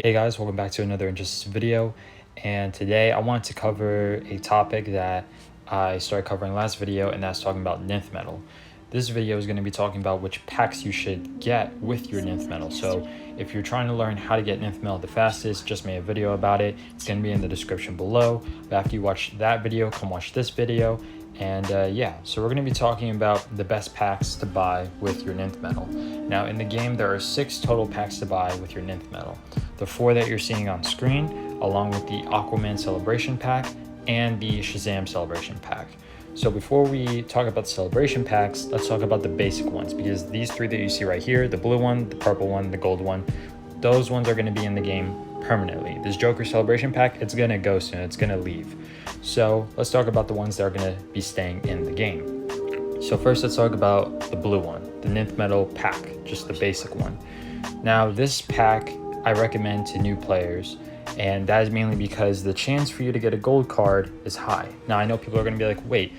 Hey guys, welcome back to another Injustice video, and today I want to cover a topic that I started covering last video, and that's talking about Nth Metal. This video is going to be talking about which packs you should get with your Nth Metal. So if you're trying to learn how to get Nth Metal the fastest, just made a video about it. It's going to be in the description below, but after you watch that video, come watch this video. And yeah, so we're going to be talking about the best packs to buy with your Nth Metal. Now in the game, there are 6 total packs to buy with your Nth Metal. The 4 that you're seeing on screen, along with the Aquaman Celebration Pack and the Shazam Celebration Pack. So before we talk about the Celebration Packs, let's talk about the basic ones, because these 3 that you see right here, the blue one, the purple one, the gold one, those ones are going to be in the game permanently. This Joker Celebration Pack, it's going to go soon, it's going to leave. So let's talk about the ones that are going to be staying in the game. So first, let's talk about the blue one, the Nth Metal pack, just the basic one. Now this pack I recommend to new players, and that is mainly because the chance for you to get a gold card is high. Now I know people are going to be like, wait,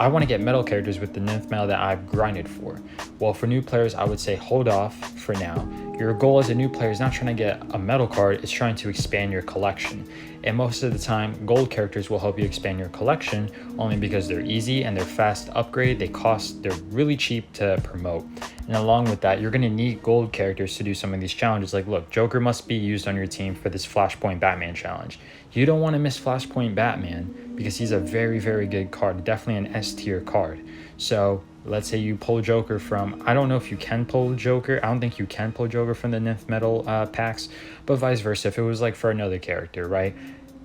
I want to get metal characters with the Nth Metal that I've grinded for. Well, for new players, I would say hold off for now. Your goal as a new player is not trying to get a metal card, it's trying to expand your collection. And most of the time, gold characters will help you expand your collection only because they're easy and they're fast to upgrade, they're really cheap to promote. And along with that, you're going to need gold characters to do some of these challenges. Like, look, Joker must be used on your team for this Flashpoint Batman challenge. You don't want to miss Flashpoint Batman because he's a very, very good card, definitely an S tier card. So let's say you pull Joker from, I don't know if you can pull Joker. I don't think you can pull Joker from the Nth Metal packs, but vice versa. If it was like for another character, right?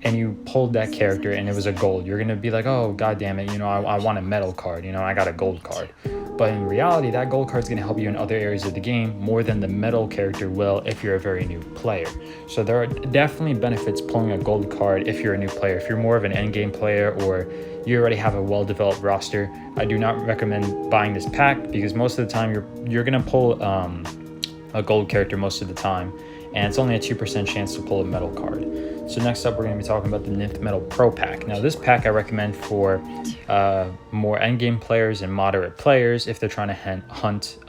And you pulled that character and it was a gold, you're going to be like, oh, God damn it, I want a metal card, I got a gold card. But in reality, that gold card is going to help you in other areas of the game more than the metal character will if you're a very new player. So there are definitely benefits pulling a gold card if you're a new player. If you're more of an endgame player or you already have a well-developed roster, I do not recommend buying this pack because most of the time you're going to pull a gold character most of the time, and it's only a 2% chance to pull a metal card. So next up, we're going to be talking about the Nth Metal Pro Pack. Now this pack I recommend for more endgame players and moderate players if they're trying to hunt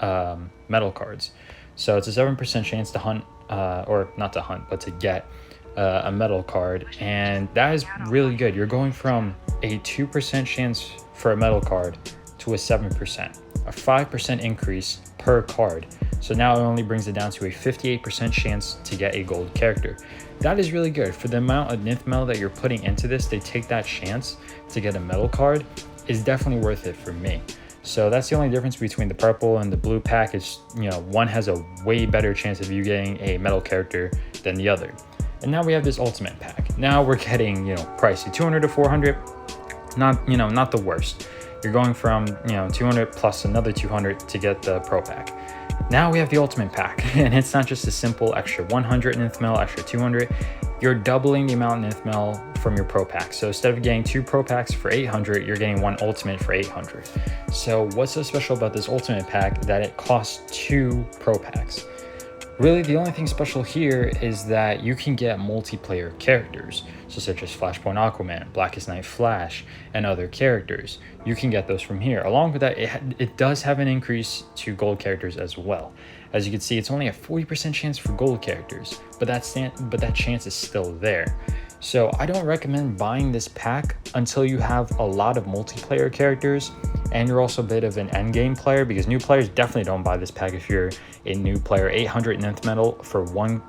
metal cards. So it's a 7% chance to hunt, or not to hunt, but to get a metal card, and that is really good. You're going from a 2% chance for a metal card to a 7%, a 5% increase per card. So now it only brings it down to a 58% chance to get a gold character. That is really good. For the amount of Nth Metal that you're putting into this, they take that chance to get a metal card is definitely worth it for me. So that's the only difference between the purple and the blue pack is, one has a way better chance of you getting a metal character than the other. And now we have this ultimate pack. Now we're getting, pricey, 200 to 400, not the worst. You're going from, 200 plus another 200 to get the pro pack. Now we have the ultimate pack, and it's not just a simple extra 100 Nth Metal, extra 200. You're doubling the amount of Nth Metal from your pro pack. So instead of getting 2 pro packs for 800, you're getting 1 ultimate for 800. So what's so special about this ultimate pack that it costs 2 pro packs? Really, the only thing special here is that you can get multiplayer characters, so such as Flashpoint Aquaman, Blackest Night Flash, and other characters. You can get those from here. Along with that, it does have an increase to gold characters as well. As you can see, it's only a 40% chance for gold characters, but that chance is still there. So I don't recommend buying this pack until you have a lot of multiplayer characters and you're also a bit of an endgame player, because new players definitely don't buy this pack if you're a new player. 800 Nth Metal for 1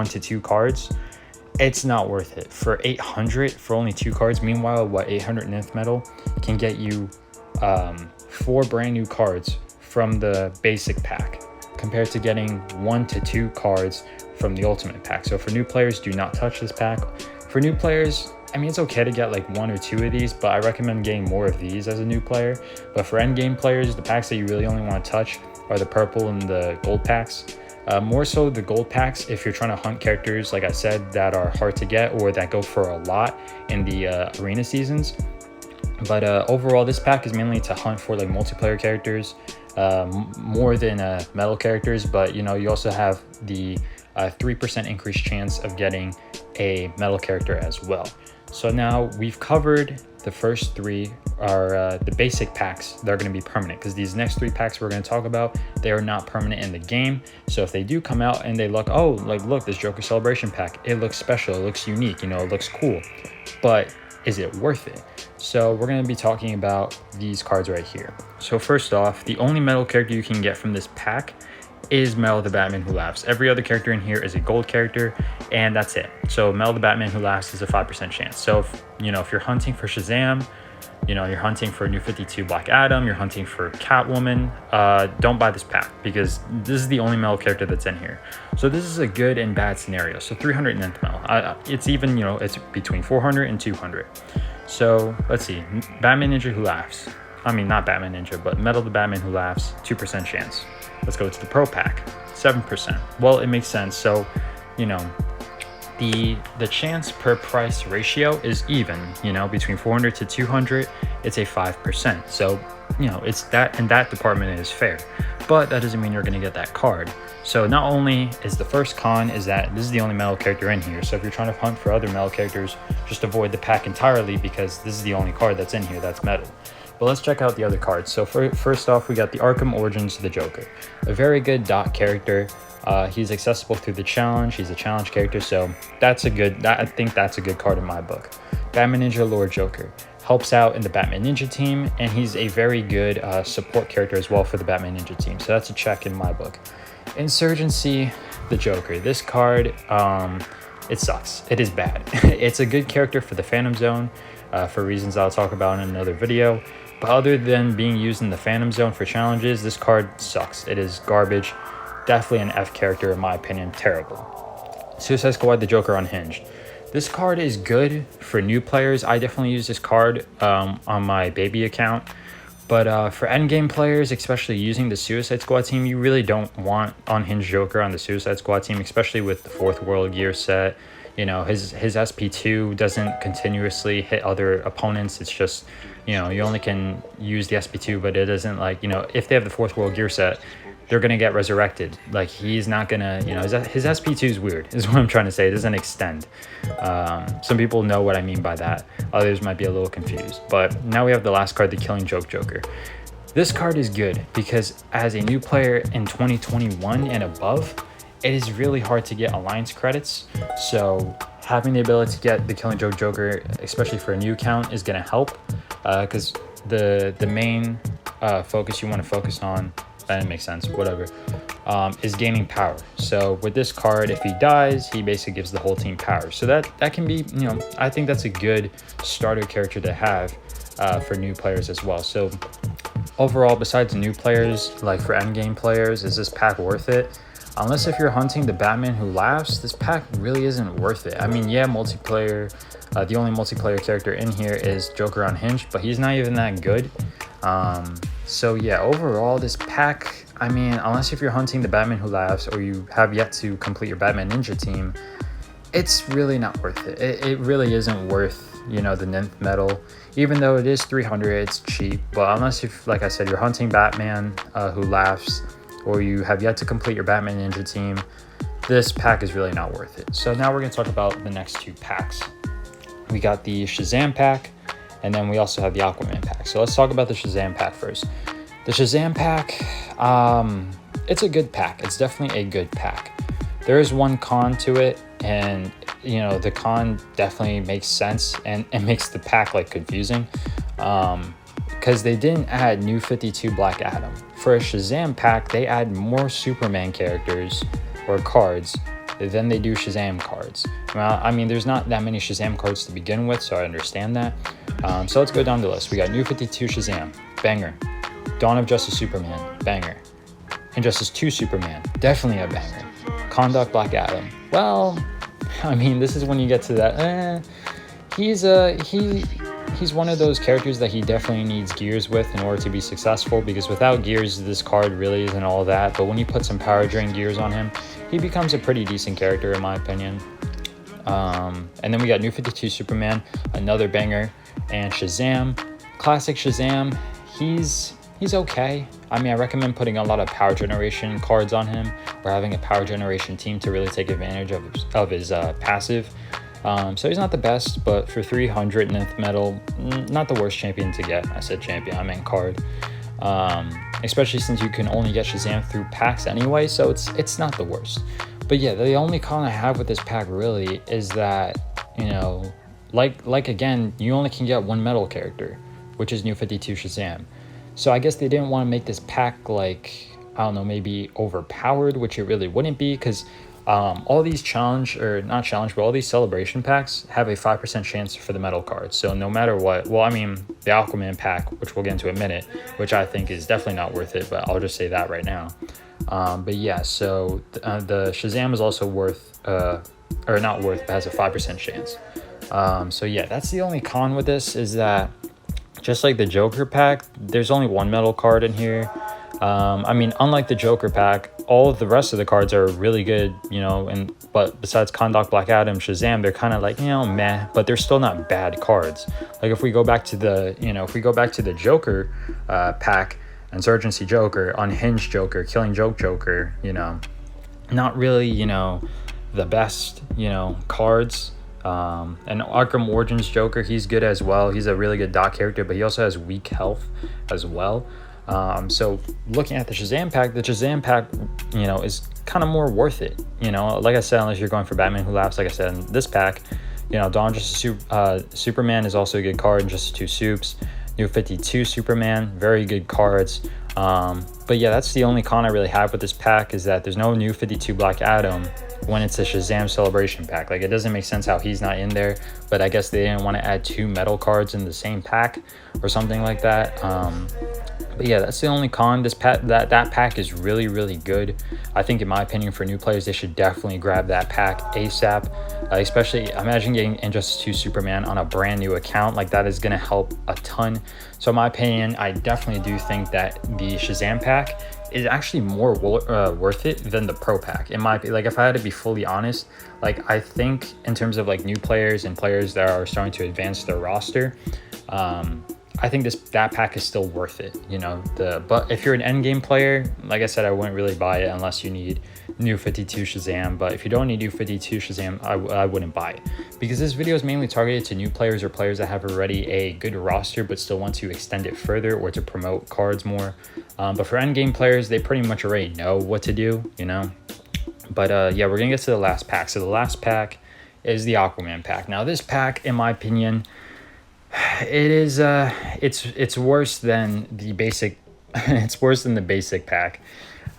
to 2 cards, it's not worth it. For 800 for only 2 cards, meanwhile, 800 Nth Metal can get you 4 brand new cards from the basic pack compared to getting 1 to 2 cards from the ultimate pack. So for new players, do not touch this pack. For new players, it's okay to get like 1 or 2 of these, but I recommend getting more of these as a new player. But for endgame players, the packs that you really only want to touch are the purple and the gold packs. More so the gold packs if you're trying to hunt characters, like I said, that are hard to get or that go for a lot in the arena seasons. But overall, this pack is mainly to hunt for like multiplayer characters more than metal characters. But you also have the 3% increased chance of getting a metal character as well. So now we've covered the first three are the basic packs. They're going to be permanent, because these next three packs we're going to talk about, they are not permanent in the game. So if they do come out and they look, oh, like, look, this Joker Celebration pack, it looks special, it looks unique, you know, it looks cool, but is it worth it? So we're going to be talking about these cards right here. So first off, the only metal character you can get from this pack is Mel the Batman Who Laughs. Every other character in here is a gold character, and that's it. So Mel the Batman Who Laughs is a 5% chance. So if, you know, if you're hunting for Shazam, you know, you're hunting for New 52 Black Adam, you're hunting for Catwoman, don't buy this pack, because this is the only Mel character that's in here. So this is a good and bad scenario. So 300 nth Mel. It's even, you know, it's between 400 and 200. So let's see, Batman Ninja Who Laughs. I mean, not Batman Ninja, but Metal the Batman Who Laughs, 2% chance. Let's go to the Pro Pack, 7%. Well, it makes sense. So, you know, the chance per price ratio is even, you know, between 400 to 200, it's a 5%. So, you know, it's that, in that department is fair, but that doesn't mean you're going to get that card. So not only is the first con is that this is the only metal character in here. So if you're trying to hunt for other metal characters, just avoid the pack entirely, because this is the only card that's in here that's metal. But let's check out the other cards. So first off, we got the Arkham Origins the Joker, a very good dot character. He's accessible through the challenge. He's a challenge character, so that's a good. I think that's a good card in my book. Batman Ninja Lord Joker helps out in the Batman Ninja team, and he's a very good support character as well for the Batman Ninja team. So that's a check in my book. Insurgency the Joker. This card, it sucks. It is bad. It's a good character for the Phantom Zone, for reasons I'll talk about in another video. But other than being used in the Phantom Zone for challenges, this card sucks. It is garbage. Definitely an F character in my opinion. Terrible. Suicide Squad the Joker Unhinged. This card is good for new players. I definitely use this card on my baby account. But for endgame players, especially using the Suicide Squad team, you really don't want Unhinged Joker on the Suicide Squad team, especially with the 4th World Gear set. You know, his SP2 doesn't continuously hit other opponents. It's just, you know, you only can use the SP2, but it doesn't, like, you know, if they have the 4th World Gear set, they're going to get resurrected. Like, he's not going to, you know, his SP2 is weird, is what I'm trying to say. It doesn't extend. Some people know what I mean by that. Others might be a little confused. But now we have the last card, the Killing Joke Joker. This card is good because as a new player in 2021 and above, it is really hard to get alliance credits. So having the ability to get the Killing Joke Joker, especially for a new account, is going to help, because the main focus you want to focus on, that didn't make sense, whatever, is gaining power. So with this card, if he dies, he basically gives the whole team power. So that can be, you know, I think that's a good starter character to have for new players as well. So overall, besides new players, like for endgame players, is this pack worth it? Unless if you're hunting the Batman Who Laughs, this pack really isn't worth it. I mean, yeah, multiplayer, the only multiplayer character in here is Joker Unhinged, but he's not even that good. So yeah, overall, this pack, I mean, unless if you're hunting the Batman Who Laughs or you have yet to complete your Batman Ninja team, it's really not worth it. It really isn't worth, you know, the ninth metal. Even though it is 300, it's cheap. But unless if, like I said, you're hunting Batman Who Laughs, or you have yet to complete your Batman Ninja team, this pack is really not worth it. So now we're going to talk about the next two packs. We got the Shazam Pack, and then we also have the Aquaman Pack. So let's talk about the Shazam Pack first. The Shazam Pack, it's a good pack. It's definitely a good pack. There is one con to it, and you know, the con definitely makes sense and it makes the pack like confusing, because they didn't add New 52 Black Adam. For a Shazam pack, they add more Superman characters or cards than they do Shazam cards. Well, I mean, there's not that many Shazam cards to begin with, so I understand that. So let's go down the list. We got New 52 Shazam, banger. Dawn of Justice Superman, banger. Injustice 2 Superman, definitely a banger. Conduct Black Adam, well, I mean, this is when you get to that, he's one of those characters that he definitely needs gears with in order to be successful, because without gears, this card really isn't all that. But when you put some power drain gears on him, he becomes a pretty decent character in my opinion. And then we got New 52 Superman, another banger, and Shazam, classic Shazam, he's okay. I mean, I recommend putting a lot of power generation cards on him, or having a power generation team to really take advantage of his passive. So he's not the best, but for 300 nth metal, not the worst champion to get. I said champion, I meant card. Especially since you can only get Shazam through packs anyway, so it's not the worst. But yeah, the only con I have with this pack really is that, you know, like again, you only can get one metal character, which is New 52 Shazam. So I guess they didn't want to make this pack like, I don't know, maybe overpowered, which it really wouldn't be, because all these challenge, or not challenge, but all these celebration packs have a 5% chance for the metal cards. So no matter what, well, I mean, the Aquaman pack, which we'll get into in a minute, which I think is definitely not worth it, but I'll just say that right now. But yeah, so the Shazam is also worth, or not worth, but has a 5% chance. So yeah, that's the only con with this, is that just like the Joker pack, there's only one metal card in here. I mean, unlike the Joker pack, all of the rest of the cards are really good, you know, but besides Kahndaq, Black Adam, Shazam, they're kind of like, you know, meh, but they're still not bad cards. Like if we go back to the Joker pack, Insurgency Joker, Unhinged Joker, Killing Joke Joker, you know, not really, you know, the best, you know, cards. And Arkham Origins Joker, he's good as well. He's a really good dot character, but he also has weak health as well. So looking at the Shazam pack, you know, is kind of more worth it. You know, like I said, unless you're going for Batman Who Laughs, like I said, in this pack, you know, Dawn Superman is also a good card, and just 2 soups. New 52 Superman, very good cards. But yeah, that's the only con I really have with this pack, is that there's no New 52 Black Adam when it's a Shazam celebration pack. Like, it doesn't make sense how he's not in there, but I guess they didn't want to add 2 metal cards in the same pack or something like that. But yeah, that's the only con. That pack is really, really good. I think, in my opinion, for new players, they should definitely grab that pack ASAP. Especially, imagine getting Injustice 2 Superman on a brand new account. Like, that is going to help a ton. So in my opinion, I definitely do think that the Shazam pack is actually more worth it than the Pro pack. In my, like, if I had to be fully honest, like, I think in terms of like new players and players that are starting to advance their roster, I think that pack is still worth it, you know. But if you're an endgame player, like I said, I wouldn't really buy it unless you need New 52 Shazam. But if you don't need New 52 Shazam, I wouldn't buy it, because this video is mainly targeted to new players or players that have already a good roster but still want to extend it further or to promote cards more. But for endgame players, they pretty much already know what to do, you know. But yeah, we're gonna get to the last pack. So the last pack is the Aquaman pack. Now this pack, in my opinion, it is it's worse than the basic it's worse than the basic pack.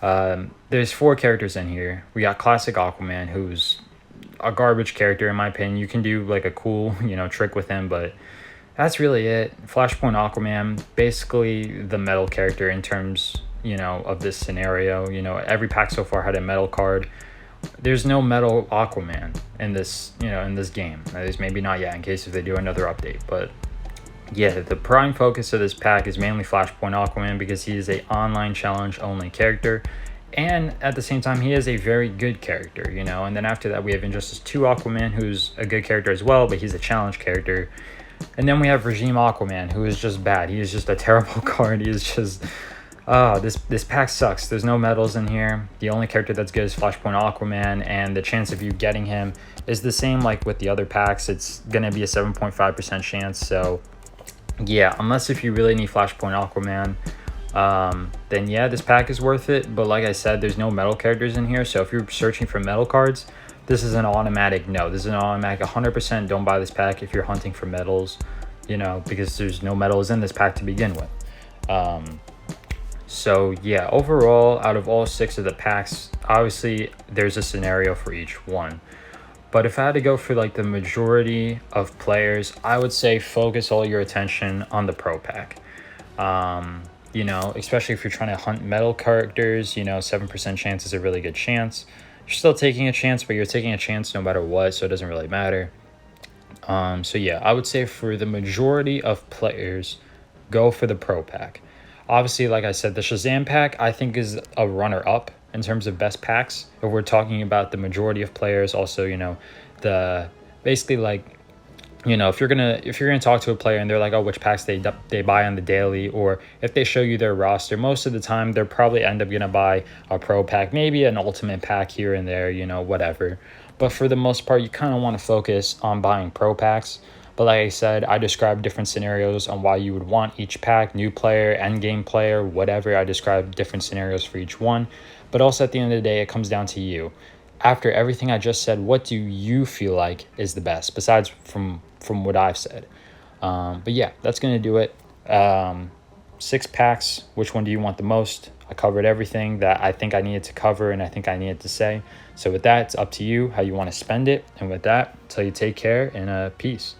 There's 4 characters in here. We got classic Aquaman, who's a garbage character in my opinion. You can do like a cool, you know, trick with him, but that's really it. Flashpoint Aquaman, basically the metal character in terms, you know, of this scenario. You know, every pack so far had a metal card. There's no metal Aquaman in this, you know, in this game. At least maybe not yet, in case if they do another update. But yeah, the prime focus of this pack is mainly Flashpoint Aquaman, because he is a online challenge only character, and at the same time he is a very good character, you know. And then after that we have Injustice 2 Aquaman, who's a good character as well, but he's a challenge character. And then we have Regime Aquaman, who is just bad. He is just a terrible card. He is just this pack sucks. There's no medals in here. The only character that's good is Flashpoint Aquaman, and the chance of you getting him is the same like with the other packs. It's gonna be a 7.5% chance. So yeah, unless if you really need Flashpoint Aquaman, then yeah, this pack is worth it. But like I said, there's no metal characters in here, so if you're searching for metal cards, this is an automatic no. This is an automatic 100% don't buy this pack if you're hunting for medals, you know, because there's no medals in this pack to begin with. So yeah, overall, out of all 6 of the packs, obviously there's a scenario for each one. But if I had to go for like the majority of players, I would say focus all your attention on the Pro pack. You know, especially if you're trying to hunt metal characters, you know, 7% chance is a really good chance. You're still taking a chance, but you're taking a chance no matter what, so it doesn't really matter. So yeah, I would say for the majority of players, go for the Pro pack. Obviously, like I said, the Shazam pack I think is a runner-up in terms of best packs. If we're talking about the majority of players, also, you know, basically like, you know, if you're gonna talk to a player and they're like, oh, which packs they buy on the daily, or if they show you their roster, most of the time they're probably end up gonna buy a Pro pack, maybe an Ultimate pack here and there, you know, whatever. But for the most part, you kind of want to focus on buying pro packs. But like I said, I described different scenarios on why you would want each pack, new player, end game player, whatever. I described different scenarios for each one. But also at the end of the day, it comes down to you. After everything I just said, what do you feel like is the best, besides from what I've said? But yeah, that's going to do it. 6 packs, which one do you want the most? I covered everything that I think I needed to cover and I think I needed to say. So with that, it's up to you how you want to spend it. And with that, tell you take care and peace.